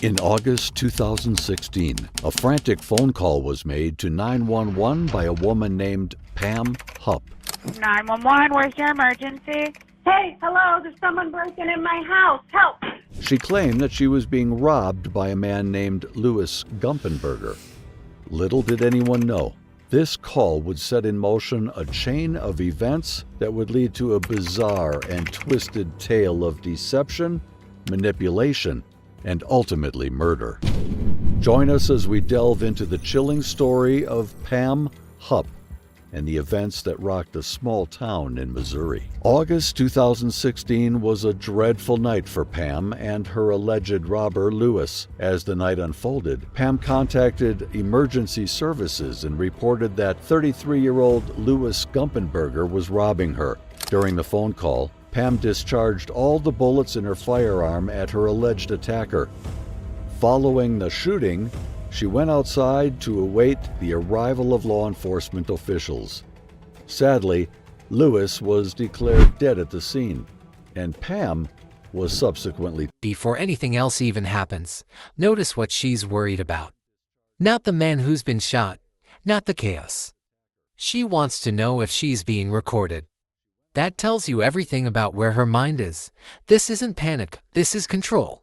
In August 2016, a frantic phone call was made to 911 by a woman named Pam Hupp. 911, where's your emergency? Hey, hello, there's someone breaking in my house. Help! She claimed that she was being robbed by a man named Louis Gumpenberger. Little did anyone know, this call would set in motion a chain of events that would lead to a bizarre and twisted tale of deception, manipulation, and ultimately murder. Join us as we delve into the chilling story of Pam Hupp and the events that rocked a small town in Missouri. August 2016 was a dreadful night for Pam and her alleged robber, Louis. As the night unfolded, Pam contacted emergency services and reported that 33-year-old Louis Gumpenberger was robbing her. During the phone call, Pam discharged all the bullets in her firearm at her alleged attacker. Following the shooting, she went outside to await the arrival of law enforcement officials. Sadly, Louis was declared dead at the scene, and Pam was subsequently. Before anything else even happens, notice what she's worried about. Not the man who's been shot, not the chaos. She wants to know if she's being recorded. That tells you everything about where her mind is. This isn't panic, this is control.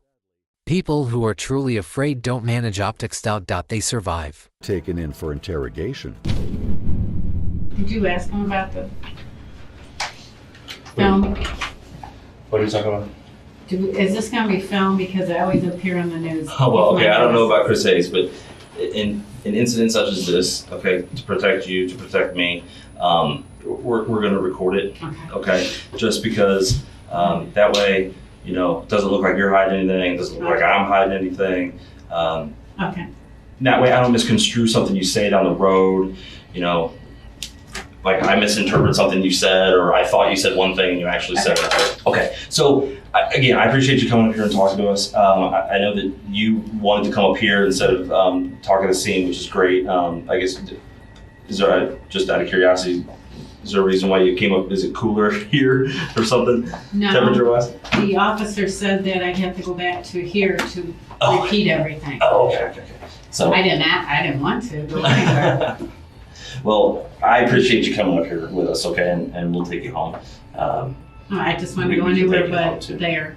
People who are truly afraid don't manage optics. They survive. Taken in for interrogation. Did you ask him about the film? What are you talking about? Is this going to be filmed? Because I always appear on the news. Oh, well, okay, I don't know about Chris Hayes, but in an incident such as this, okay, to protect you, to protect me, we're going to record it, okay? Just because that way, you know, it doesn't look like you're hiding anything, it doesn't look like I'm hiding anything. Okay. That way I don't misconstrue something you say down the road, you know, like I misinterpret something you said, or I thought you said one thing and you actually said it. Okay, so again, I appreciate you coming up here and talking to us. I know that you wanted to come up here instead of talking to the scene, which is great. I guess, is there, just out of curiosity, is there a reason why you came up? Is it cooler here or something? No, temperature-wise? The officer said that I'd have to go back to here to repeat everything. Oh, okay. So I didn't want to go anywhere. Well, I appreciate you coming up here with us, okay, and we'll take you home. I just want to We go can anywhere take you home, but too. there.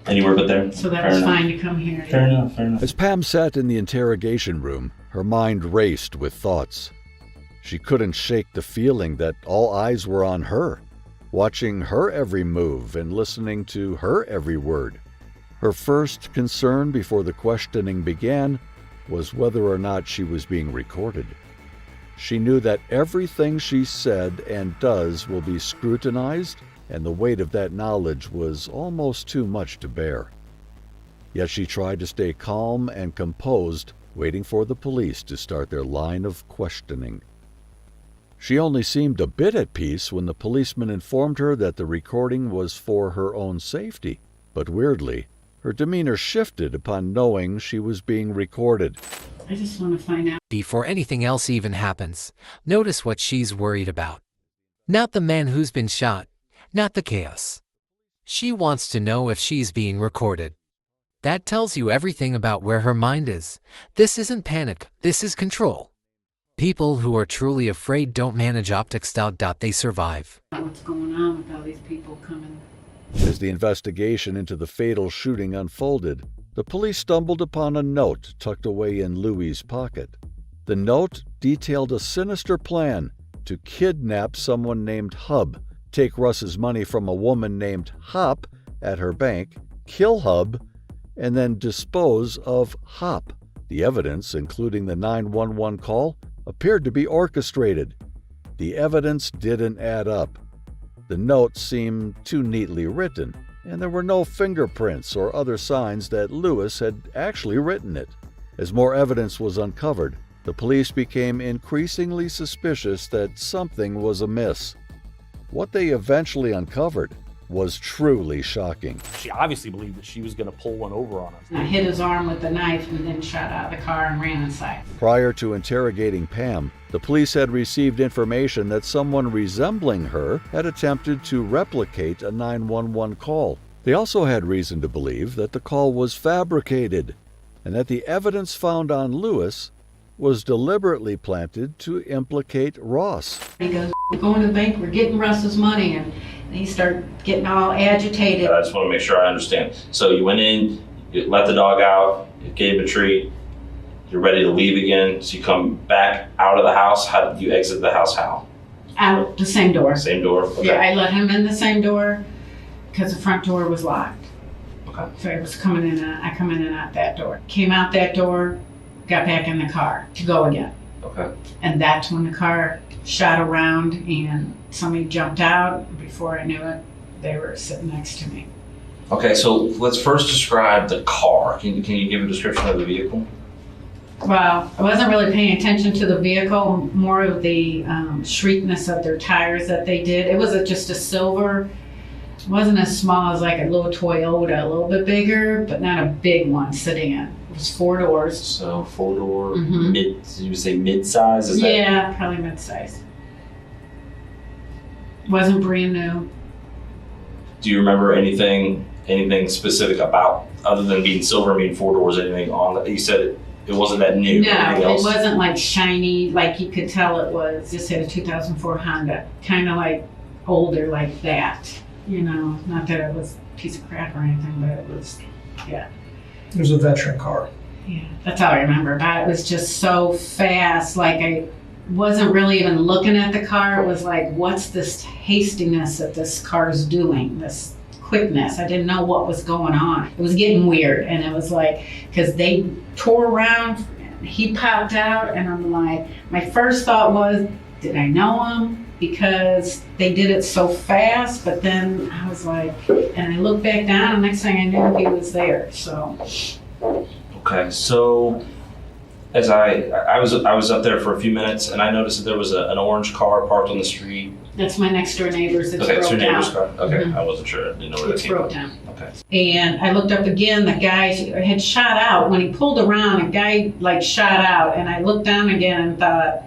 Anywhere but there? So that Fair was enough. fine to come here. Fair enough. As Pam sat in the interrogation room, her mind raced with thoughts. She couldn't shake the feeling that all eyes were on her, watching her every move and listening to her every word. Her first concern before the questioning began was whether or not she was being recorded. She knew that everything she said and does will be scrutinized, and the weight of that knowledge was almost too much to bear. Yet she tried to stay calm and composed, waiting for the police to start their line of questioning. She only seemed a bit at peace when the policeman informed her that the recording was for her own safety. But weirdly, her demeanor shifted upon knowing she was being recorded. I just want to find out. Before anything else even happens, notice what she's worried about. Not the man who's been shot, not the chaos. She wants to know if she's being recorded. That tells you everything about where her mind is. This isn't panic, this is control. People who are truly afraid don't manage optics. They survive. What's going on with all these people coming? As the investigation into the fatal shooting unfolded, the police stumbled upon a note tucked away in Louis' pocket. The note detailed a sinister plan to kidnap someone named Hupp, take Russ's money from a woman named Hupp at her bank, kill Hupp, and then dispose of Hupp. The evidence, including the 911 call, appeared to be orchestrated. The evidence didn't add up. The note seemed too neatly written, and there were no fingerprints or other signs that Louis had actually written it. As more evidence was uncovered, the police became increasingly suspicious that something was amiss. What they eventually uncovered was truly shocking. She obviously believed that she was going to pull one over on us. I hit his arm with the knife and then shot out of the car and ran inside. Prior to interrogating Pam, the police had received information that someone resembling her had attempted to replicate a 911 call. They also had reason to believe that the call was fabricated. and that the evidence found on Louis was deliberately planted to implicate Ross. He goes, we're going to the bank, we're getting Russ's money, and he started getting all agitated. I just want to make sure I understand. So you went in, you let the dog out, you gave him a treat, you're ready to leave again, so you come back out of the house. How did you exit the house? How? Out the same door. Same door? Okay. Yeah, I let him in the same door because the front door was locked. Okay. So I was coming in, I come in and out that door. Came out that door, got back in the car to go again. Okay. And that's when the car shot around and somebody jumped out. Before I knew it, they were sitting next to me. Okay, so let's first describe the car. Can you give a description of the vehicle? Well, I wasn't really paying attention to the vehicle, more of the shriekness of their tires that they did. It was just a silver. It wasn't as small as like a little Toyota, a little bit bigger, but not a big one sedan. It was 4 doors. So 4-door, Mhm. mid. Did you say mid-size? Is that? Yeah, probably mid-size. Wasn't brand new. Do you remember anything specific about, other than being silver, being 4 doors? Anything on that? You said it wasn't that new. No, Anything it else? wasn't like shiny, like you could tell it was. Just had a 2004 Honda, kind of like older like that. You know, not that it was a piece of crap or anything, but it was, yeah. It was a veteran car. Yeah, that's all I remember about it. It was just so fast. Like I wasn't really even looking at the car. It was like, what's this hastiness that this car's doing? This quickness. I didn't know what was going on. It was getting weird, and it was like, because they tore around, and he popped out, and I'm like, my first thought was, did I know him? Because they did it so fast, but then I was like, and I looked back down, and next thing I knew, he was there. So. Okay, so as I was up there for a few minutes, and I noticed that there was an orange car parked on the street. That's my next door neighbor's. It's Okay, it's broke your neighbor's down. car. Okay, Mhm. I wasn't sure. I didn't know where that It's came broke from. down. Okay. And I looked up again, the guy had shot out. When he pulled around, a guy like shot out, and I looked down again and thought,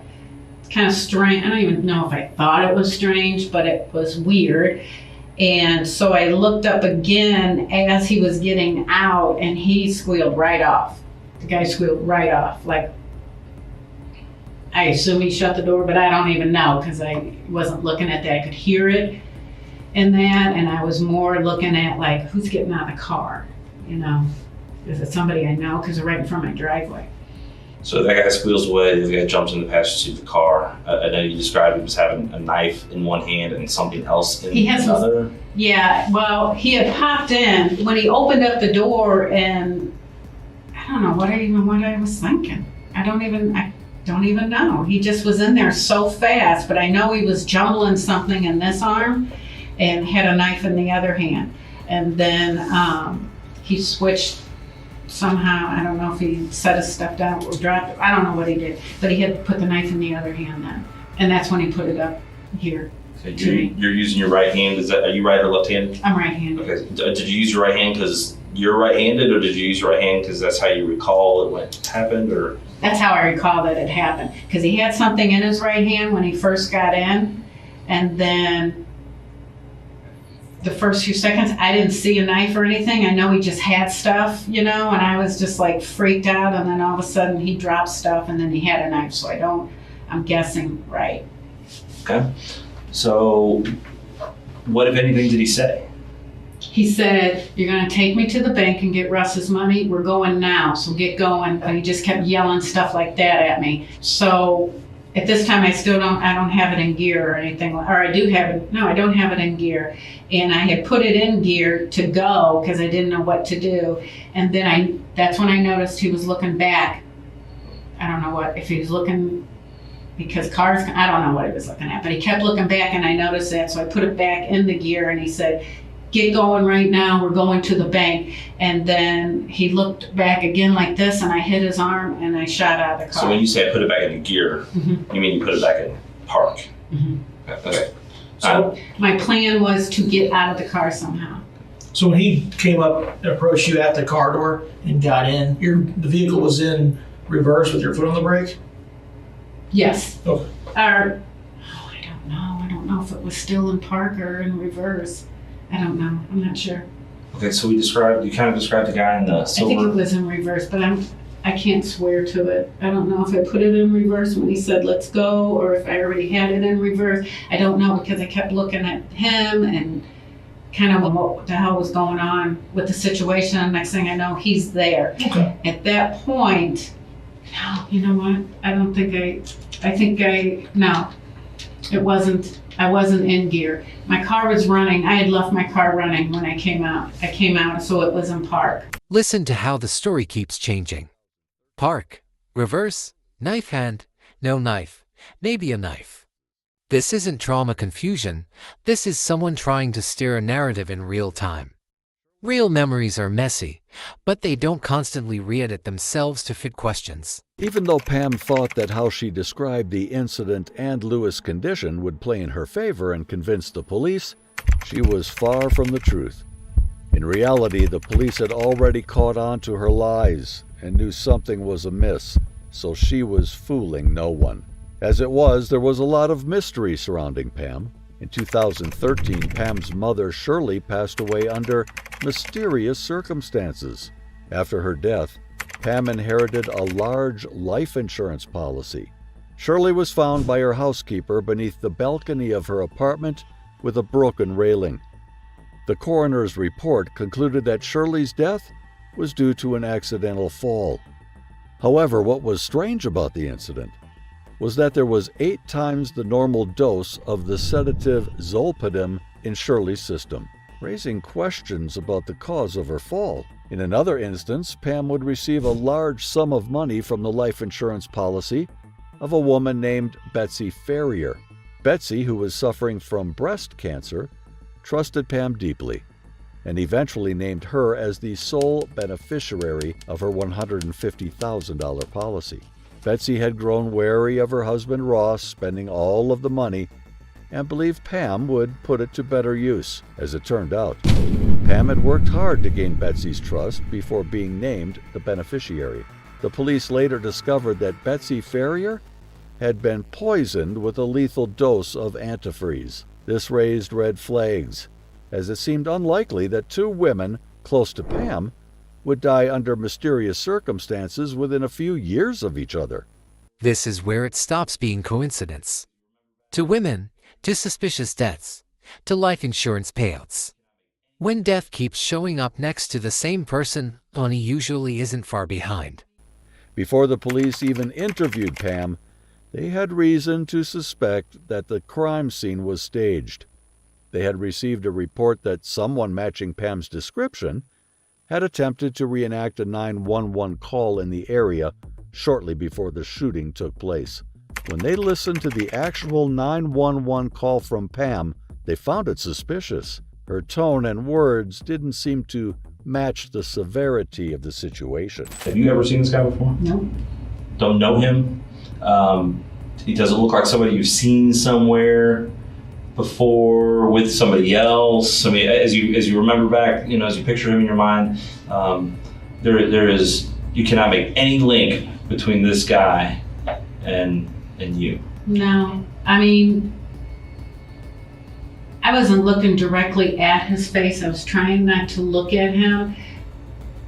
it's kind of strange. I don't even know if I thought it was strange, but it was weird. And so I looked up again as he was getting out, and he squealed right off. The guy squealed right off. Like, I assume he shut the door, but I don't even know because I wasn't looking at that. I could hear it in that, and I was more looking at like, who's getting out of the car? You know, is it somebody I know? Because they're right in front of my driveway. So that guy squeals away. The guy jumps in the passenger seat of the car. I know you described he was having a knife in one hand and something else in He has another. Yeah, well, he had popped in when he opened up the door, and I don't know what I was thinking. I don't even know. He just was in there so fast, but I know he was jumbling something in this arm and had a knife in the other hand. And then he switched somehow. I don't know if he set his stuff down or dropped it. I don't know what he did, but he had put the knife in the other hand then. And that's when he put it up here. So you're using your right hand. Are you right or left-handed? I'm right-handed. Okay. Did you use your right hand because you're right-handed, or did you use your right hand because that's how you recall it happened, or? That's how I recall that it happened. Because he had something in his right hand when he first got in, and then the first few seconds, I didn't see a knife or anything. I know he just had stuff, you know, and I was just like freaked out, and then all of a sudden he dropped stuff, and then he had a knife, so I'm guessing right. Okay. So what, if anything, did he say? He said, you're going to take me to the bank and get Russ's money. We're going now, so get going. But he just kept yelling stuff like that at me. So at this time, I don't have it in gear or anything. Or I do have it. No, I don't have it in gear. And I had put it in gear to go because I didn't know what to do. And then that's when I noticed he was looking back. I don't know if he was looking, because cars, I don't know what he was looking at, but he kept looking back, and I noticed that. So I put it back in the gear, and he said, get going right now, we're going to the bank. And then he looked back again like this, and I hit his arm, and I shot out of the car. So when you say put it back in gear, you mean you put it back in park? Mhm. Okay. So my plan was to get out of the car somehow. So when he came up and approached you at the car door and got in, the vehicle was in reverse with your foot on the brake? Yes. Okay. I don't know. I don't know if it was still in park or in reverse. I don't know. I'm not sure. Okay, so you kind of described the guy in the I think it silver. was in reverse, but I can't swear to it. I don't know if I put it in reverse when he said, let's go, or if I already had it in reverse. I don't know because I kept looking at him and kind of what the hell was going on with the situation. Next thing I know, he's there. Okay. At that point, no, you know what? No, it wasn't. I wasn't in gear. My car was running. I had left my car running when I came out. I came out, so it was in park. Listen to how the story keeps changing. Park, reverse, knife hand, no knife, maybe a knife. This isn't trauma confusion. This is someone trying to steer a narrative in real time. Real memories are messy, but they don't constantly re-edit themselves to fit questions. Even though Pam thought that how she described the incident and Louis' condition would play in her favor and convince the police, she was far from the truth. In reality, the police had already caught on to her lies and knew something was amiss, so she was fooling no one. As it was, there was a lot of mystery surrounding Pam. In 2013, Pam's mother, Shirley, passed away under mysterious circumstances. After her death, Pam inherited a large life insurance policy. Shirley was found by her housekeeper beneath the balcony of her apartment with a broken railing. The coroner's report concluded that Shirley's death was due to an accidental fall. However, what was strange about the incident was that there was 8 times the normal dose of the sedative zolpidem in Shirley's system, raising questions about the cause of her fall. In another instance, Pam would receive a large sum of money from the life insurance policy of a woman named Betsy Ferrier. Betsy, who was suffering from breast cancer, trusted Pam deeply and eventually named her as the sole beneficiary of her $150,000 policy. Betsy had grown wary of her husband Ross spending all of the money and believed Pam would put it to better use. As it turned out, Pam had worked hard to gain Betsy's trust before being named the beneficiary. The police later discovered that Betsy Ferrier had been poisoned with a lethal dose of antifreeze. This raised red flags, as it seemed unlikely that 2 women close to Pam would die under mysterious circumstances within a few years of each other. This is where it stops being coincidence. To women, to suspicious deaths, to life insurance payouts. When death keeps showing up next to the same person, money usually isn't far behind. Before the police even interviewed Pam, they had reason to suspect that the crime scene was staged. They had received a report that someone matching Pam's description had attempted to reenact a 911 call in the area shortly before the shooting took place. When they listened to the actual 911 call from Pam, they found it suspicious. Her tone and words didn't seem to match the severity of the situation. Have you ever seen this guy before? No. Don't know him. He doesn't look like somebody you've seen somewhere before with somebody else. I mean, as you remember back, as you picture him in your mind, you cannot make any link between this guy and you. No. I mean, I wasn't looking directly at his face. I was trying not to look at him.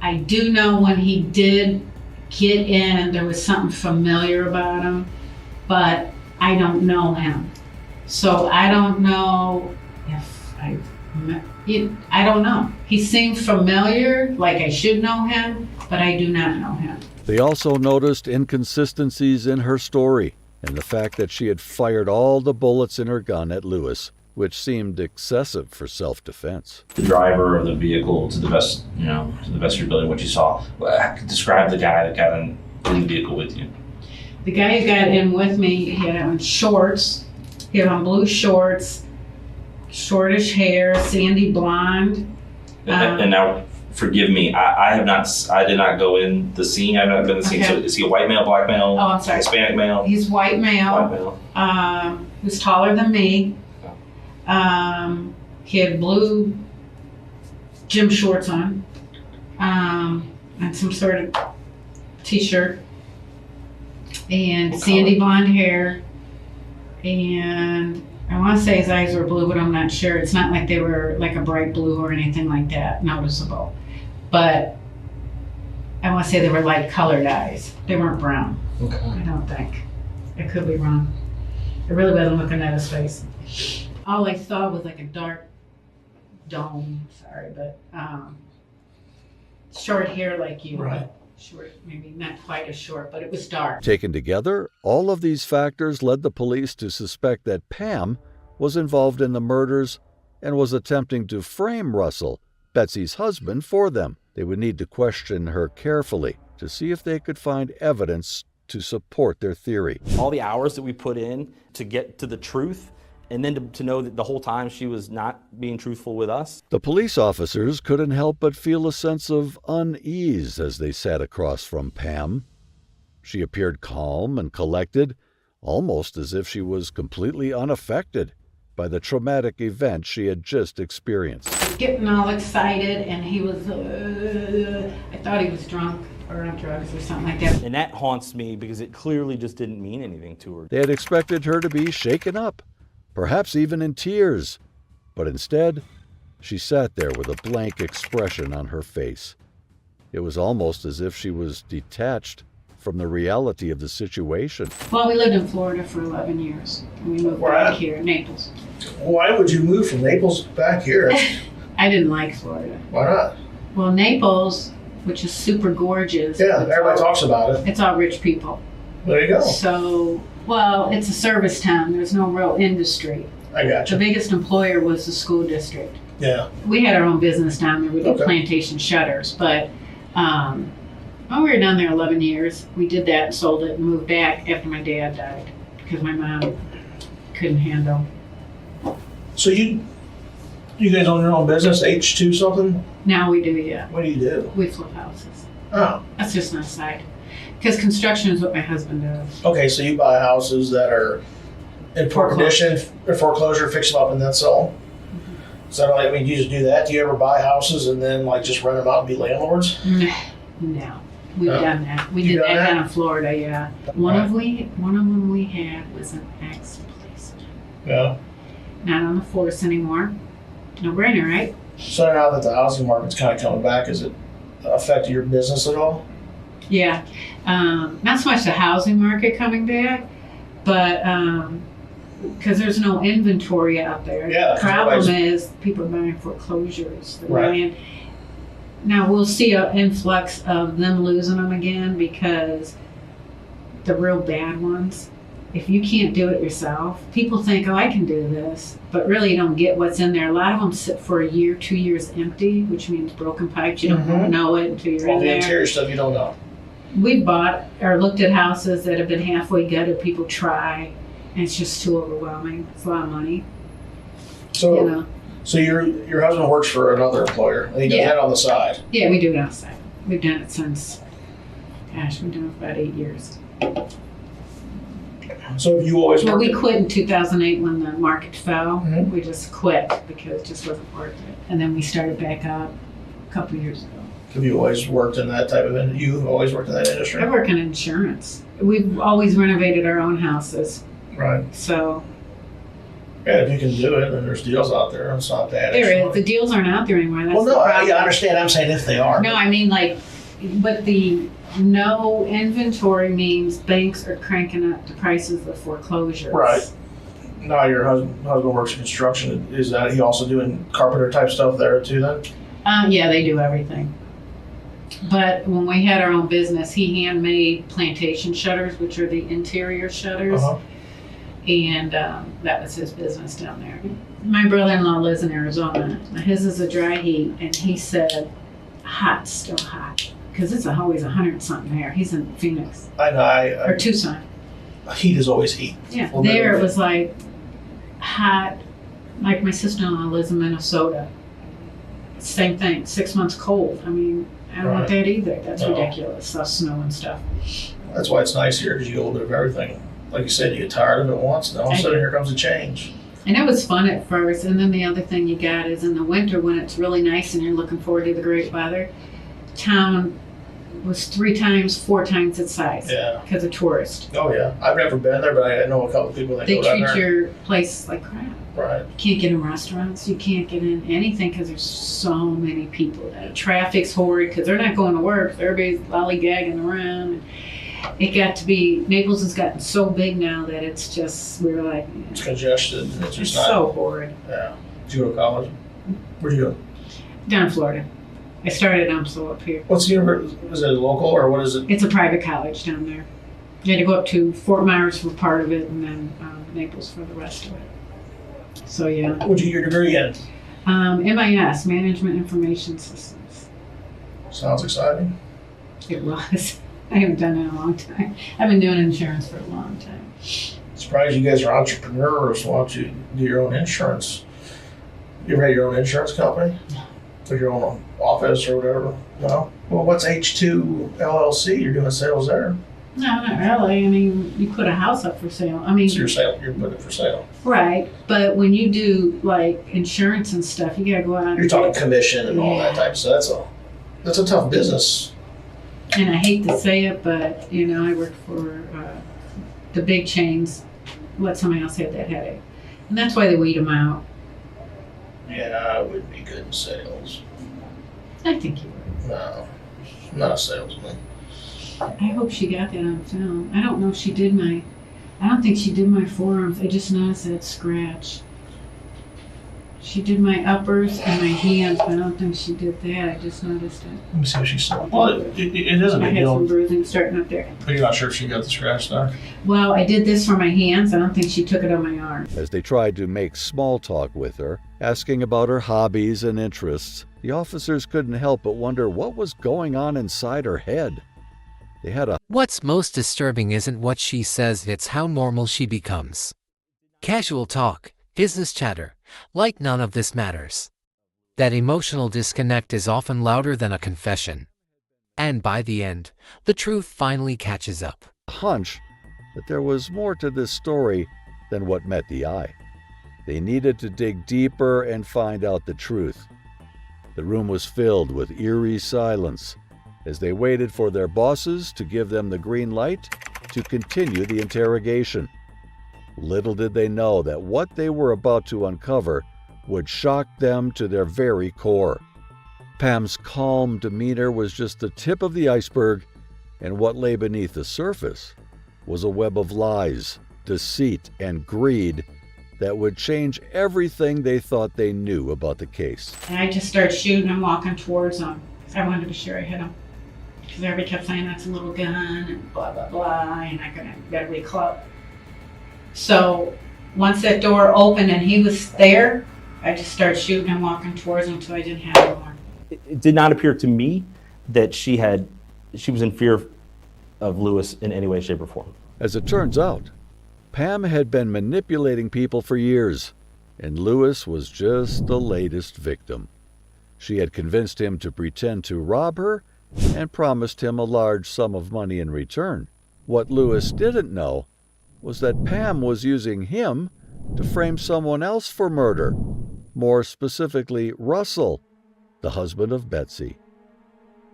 I do know when he did get in, there was something familiar about him, but I don't know him. So I don't know if I don't know. He seemed familiar, like I should know him, but I do not know him. They also noticed inconsistencies in her story and the fact that she had fired all the bullets in her gun at Louis, which seemed excessive for self-defense. The driver of the vehicle, to the best of your ability, what you saw. Describe the guy that got in the vehicle with you. The guy who got in with me, he had on shorts. He had on blue shorts, shortish hair, sandy blonde. And now, forgive me, I did not go in the scene. I've not been in the scene. Okay. So is he a white male, black male, Oh, I'm sorry. Hispanic male? He's white male. White male. He's taller than me. He had blue gym shorts on, and some sort of t-shirt, and sandy blonde hair, and I want to say his eyes were blue, but I'm not sure. It's not like they were like a bright blue or anything like that, noticeable. But I want to say they were light colored eyes. They weren't brown. Okay. I don't think. I could be wrong. I really wasn't looking at his face. All I saw was like a dark dome, sorry, but short hair like you. Right. Short, maybe not quite as short, but it was dark. Taken together, all of these factors led the police to suspect that Pam was involved in the murders and was attempting to frame Russell, Betsy's husband, for them. They would need to question her carefully to see if they could find evidence to support their theory. All the hours that we put in to get to the truth, and then to know that the whole time she was not being truthful with us. The police officers couldn't help but feel a sense of unease as they sat across from Pam. She appeared calm and collected, almost as if she was completely unaffected by the traumatic event she had just experienced. Getting all excited, and he was, I thought he was drunk or on drugs or something like that. And that haunts me because it clearly just didn't mean anything to her. They had expected her to be shaken up, perhaps even in tears, but instead, she sat there with a blank expression on her face. It was almost as if she was detached from the reality of the situation. Well, we lived in Florida for 11 years, and we moved Where back at? here, Naples. Why would you move from Naples back here? I didn't like Florida. Why not? Well, Naples, which is super gorgeous. Yeah, everybody talks about it. It's all rich people. There you go. So, well, it's a service town. There's no real industry. I got The you. biggest employer was the school district. Yeah. We had our own business down there. We did Okay. plantation shutters, but when we were down there 11 years, we did that and sold it and moved back after my dad died because my mom couldn't handle. So you guys own your own business, H2 something? Now we do, yeah. What do you do? We flip houses. Oh, That's just an aside. Because construction is what my husband does. okay. So you buy houses that are in poor condition, or foreclosure, fix them up, and then sell them. Is that all? I mean, you just do that? Do you ever buy houses and then like just rent them out and be landlords? No. We've No? done that. We You've did done that that? down in Florida, yeah. One of them we had was an ex-police. Yeah. Not on the force anymore. No brainer, right? So now that the housing market's kind of coming back, has it affected your business at all? Yeah. Not so much the housing market coming back, but because there's no inventory out there. Yeah, The problem everybody's- is people are buying foreclosures. They're Right. buying. Now we'll see an influx of them losing them again because the real bad ones, if you can't do it yourself, people think, oh, I can do this, but really you don't get what's in there. A lot of them sit for a year, 2 years empty, which means broken pipes. You don't Mhm. know it until you're All in the there. interior stuff you don't know. We bought or looked at houses that have been halfway gutted. People try, and it's just too overwhelming. It's a lot of money, So, you know. so your husband works for another employer, and he does Yeah. that on the side. Yeah, we do it outside. We've done it since, gosh, we've done it for about 8 years. So have you always Well, worked? we quit in 2008 when the market fell. Mhm. We just quit because it just wasn't worth it. And then we started back up a couple of years ago. Have you always worked in that type of? You always worked in that industry, I work in insurance. We've always renovated our own houses, right? so Yeah, if you can do it, then there's deals out there. It's not bad. there is. The deals aren't out there anymore. That's Well, the no, problem. I understand. I'm saying if they are. No, I mean like, but the no inventory means banks are cranking up the prices of foreclosures. Right. Now your husband works in construction. Is that he also doing carpenter type stuff there too? Then. Yeah, they do everything. But when we had our own business, he handmade plantation shutters, which are the interior shutters, Uh-huh. and that was his business down there. My brother-in-law lives in Arizona. His is a dry heat, and he said, hot, still hot, because it's always 100 something there. He's in Phoenix I know. or Tucson. Heat is always heat. Yeah, Well, there maybe- it was like hot. Like my sister-in-law lives in Minnesota. Same thing, 6 months cold. I mean, I don't want that either. That's No. ridiculous. Snow and stuff. That's why it's nice here because you get a little bit of everything. Like you said, you get tired of it once, and all of a sudden here comes a change. And it was fun at first. And then the other thing you got is in the winter when it's really nice and you're looking forward to the great weather, town was 3 times, 4 times its size. Yeah. Because of tourists. Oh yeah. I've never been there, but I know a couple people that They go down treat there. your place like crap. Right. You can't get in restaurants. You can't get in anything because there's so many people. That traffic's horrid because they're not going to work. So everybody's lollygagging around. It got to be, Naples has gotten so big now that it's just, we're like, It's congested. It's it's just not. so horrid. Yeah. Did you go to college? Where'd you go? Down in Florida. I started at UMSL up here. What's the university? Is it local or what is it? It's a private college down there. You had to go up to Fort Myers for part of it and then Naples for the rest of it. So yeah. What'd you get your degree in? MIS, Management Information Systems. Sounds exciting. It was. I haven't done it in a long time. I've been doing insurance for a long time. Surprised you guys are entrepreneurs. Why don't you do your own insurance? You ever had your own insurance company? With your own office or whatever? No? Well, what's H2 LLC? You're doing sales there. No, not really. I mean, you put a house up for sale. I mean, So you're putting it for sale. right. But when you do like insurance and stuff, you gotta go out. You're talking commission and all that type of stuff. That's a tough business. And I hate to say it, but you know, I work for the big chains. Let somebody else have that headache, and that's why they weed them out. Yeah, I wouldn't be good in sales. I think you would. No, I'm not a salesman. I hope she got that on film. I don't know if she did my. I don't think she did my forearms. I just noticed that scratch. She did my uppers and my hands, but I don't think she did that. I just noticed it. Let me see what she said. Well, it is a I big had some deal. bruising starting up there. But you're not sure if she got the scratch there? Well, I did this for my hands. I don't think she took it on my arm. As they tried to make small talk with her, asking about her hobbies and interests, the officers couldn't help but wonder what was going on inside her head. They had a What's most disturbing isn't what she says, it's how normal she becomes. Casual talk, business chatter, like none of this matters. That emotional disconnect is often louder than a confession. And by the end, the truth finally catches up. hunch that there was more to this story than what met the eye. They needed to dig deeper and find out the truth. The room was filled with eerie silence as they waited for their bosses to give them the green light to continue the interrogation. Little did they know that what they were about to uncover would shock them to their very core. Pam's calm demeanor was just the tip of the iceberg, and what lay beneath the surface was a web of lies, deceit, and greed that would change everything they thought they knew about the case. And I just started shooting and walking towards them. I wanted to be sure I hit them. Because everybody kept saying that's a little gun and blah, blah, blah, and I got to reclub. So once that door opened and he was there, I just started shooting and walking towards him until I didn't have him more. It did not appear to me that she was in fear of Louis in any way, shape, or form. As it turns out, Pam had been manipulating people for years, and Louis was just the latest victim. She had convinced him to pretend to rob her and promised him a large sum of money in return. What Louis didn't know was that Pam was using him to frame someone else for murder, more specifically Russell, the husband of Betsy.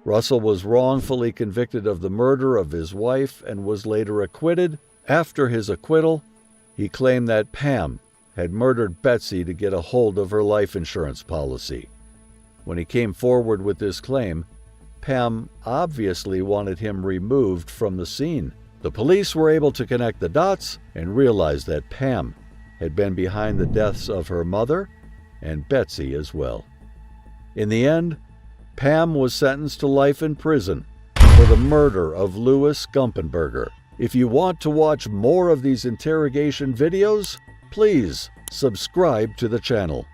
Russell was wrongfully convicted of the murder of his wife and was later acquitted. After his acquittal, he claimed that Pam had murdered Betsy to get a hold of her life insurance policy. When he came forward with this claim, Pam obviously wanted him removed from the scene. The police were able to connect the dots and realize that Pam had been behind the deaths of her mother and Betsy as well. In the end, Pam was sentenced to life in prison for the murder of Louis Gumpenberger. If you want to watch more of these interrogation videos, please subscribe to the channel.